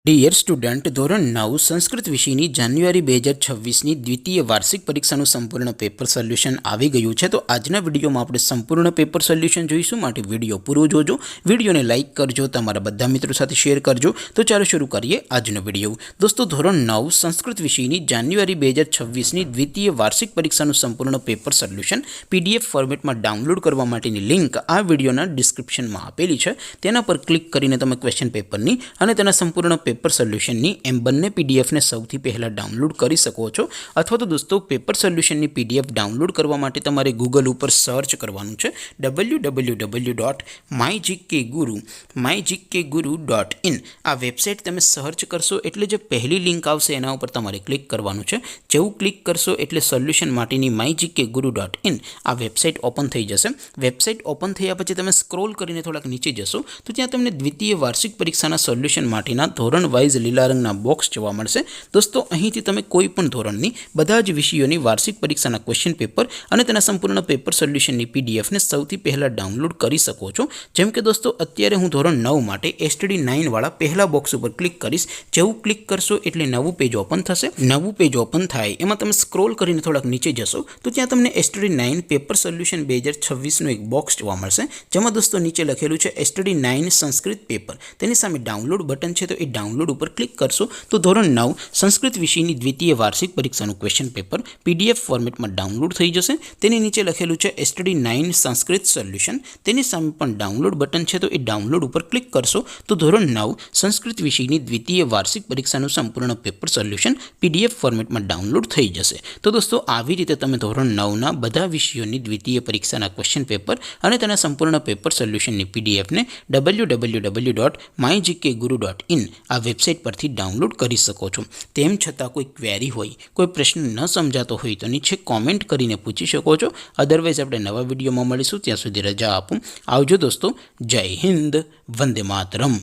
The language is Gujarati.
ડિયર સ્ટુડન્ટ, ધોરણ 9 સંસ્કૃત વિષયની જાન્યુઆરી 2026ની દ્વિતીય વાર્ષિક પરીક્ષાનું સંપૂર્ણ પેપર સોલ્યુશન આવી ગયું છે. તો આજના વિડીયોમાં આપણે સંપૂર્ણ પેપર સોલ્યુશન જોઈશું, માટે વિડીયો પૂરો જોજો. વિડીયોને લાઇક કરજો, તમારા બધા મિત્રો સાથે શેર કરજો. તો ચાલો શરૂ કરીએ આજનો વિડીયો. દોસ્તો, ધોરણ 9 સંસ્કૃત વિષયની જાન્યુઆરી 2026ની દ્વિતીય વાર્ષિક પરીક્ષાનું સંપૂર્ણ પેપર સોલ્યુશન PDF ફોર્મેટમાં ડાઉનલોડ કરવા માટેની લિંક આ વિડીયોના ડિસ્ક્રિપ્શનમાં આપેલી છે. તેના પર ક્લિક કરીને તમે ક્વેશ્ચન પેપરની અને તેના સંપૂર્ણ પેપર સોલ્યુશનની એમ બંને પીડીએફને સૌથી પહેલાં ડાઉનલોડ કરી શકો છો. અથવા તો દોસ્તો, પેપર સોલ્યુશનની PDF ડાઉનલોડ કરવા માટે તમારે ગૂગલ ઉપર સર્ચ કરવાનું છે www.mygkguru.in. આ વેબસાઇટ તમે સર્ચ કરશો એટલે જે પહેલી લિંક આવશે એના ઉપર તમારે ક્લિક કરવાનું છે. જેવું ક્લિક કરશો એટલે સોલ્યુશન માટેની mygkguru.in આ વેબસાઇટ ઓપન થઈ જશે. વેબસાઇટ ઓપન થયા પછી તમે સ્ક્રોલ કરીને થોડાક નીચે જશો તો ત્યાં તમને દ્વિતીય વાર્ષિક પરીક્ષાના સોલ્યુશન માટેના ધોરણ વાઇઝ લીલા રંગના બોક્સ જોવા મળશે. દોસ્તો, અહીંથી તમે કોઈ પણ ધોરણની બધા જ વિષયોની વાર્ષિક પરીક્ષાના ક્વેશ્ચન પેપર અને તેના સંપૂર્ણ પેપર સોલ્યુશનની PDFને સૌથી પહેલાં ડાઉનલોડ કરી શકો છો. જેમ કે દોસ્તો, અત્યારે હું ધોરણ 9 માટે STD9 વાળા પહેલા બોક્સ ઉપર ક્લિક કરીશ. જેવું ક્લિક કરશો એટલે નવું પેજ ઓપન થશે. નવું પેજ ઓપન થાય એમાં તમે સ્ક્રોલ કરીને થોડાક નીચે જશો તો ત્યાં તમને STD9 પેપર સોલ્યુશન 2026નું એક બોક્સ જોવા મળશે. જેમાં દોસ્તો નીચે લખેલું છે STD9 સંસ્કૃત પેપર. તેની સામે ડાઉનલોડ બટન છે, તો એ ડાઉનલોડ ઉપર ક્લિક કરશો તો ધોરણ 9 સંસ્કૃત વિષયની દ્વિતીય વાર્ષિક પરીક્ષાનું ક્વેશ્ચન પેપર PDF ફોર્મેટમાં ડાઉનલોડ થઈ જશે. તેની નીચે લખેલું છે STD9 સંસ્કૃત સોલ્યુશન. તેની સામે પણ ડાઉનલોડ બટન છે, તો એ ડાઉનલોડ ઉપર ક્લિક કરશો તો ધોરણ 9 સંસ્કૃત વિષયની દ્વિતીય વાર્ષિક પરીક્ષાનું સંપૂર્ણ પેપર સોલ્યુશન PDF ફોર્મેટમાં ડાઉનલોડ થઈ જશે. તો દોસ્તો, આવી રીતે તમે ધોરણ 9ના બધા વિષયોની દ્વિતીય પરીક્ષાના ક્વેશ્ચન પેપર અને તેના સંપૂર્ણ પેપર સોલ્યુશનની PDFને www.mygkguru.in આ વેબસાઇટ પરથી ડાઉનલોડ કરી શકો છો. તેમ છતાં કોઈ ક્વેરી હોય, કોઈ પ્રશ્ન ન સમજાતો હોય તો નીચે કોમેન્ટ કરીને પૂછી શકો છો. અદરવાઇઝ આપણે નવા વિડીયોમાં મળીશું. ત્યાં સુધી રજા આપું. આવજો દોસ્તો. જય હિન્દ. વંદે માતરમ.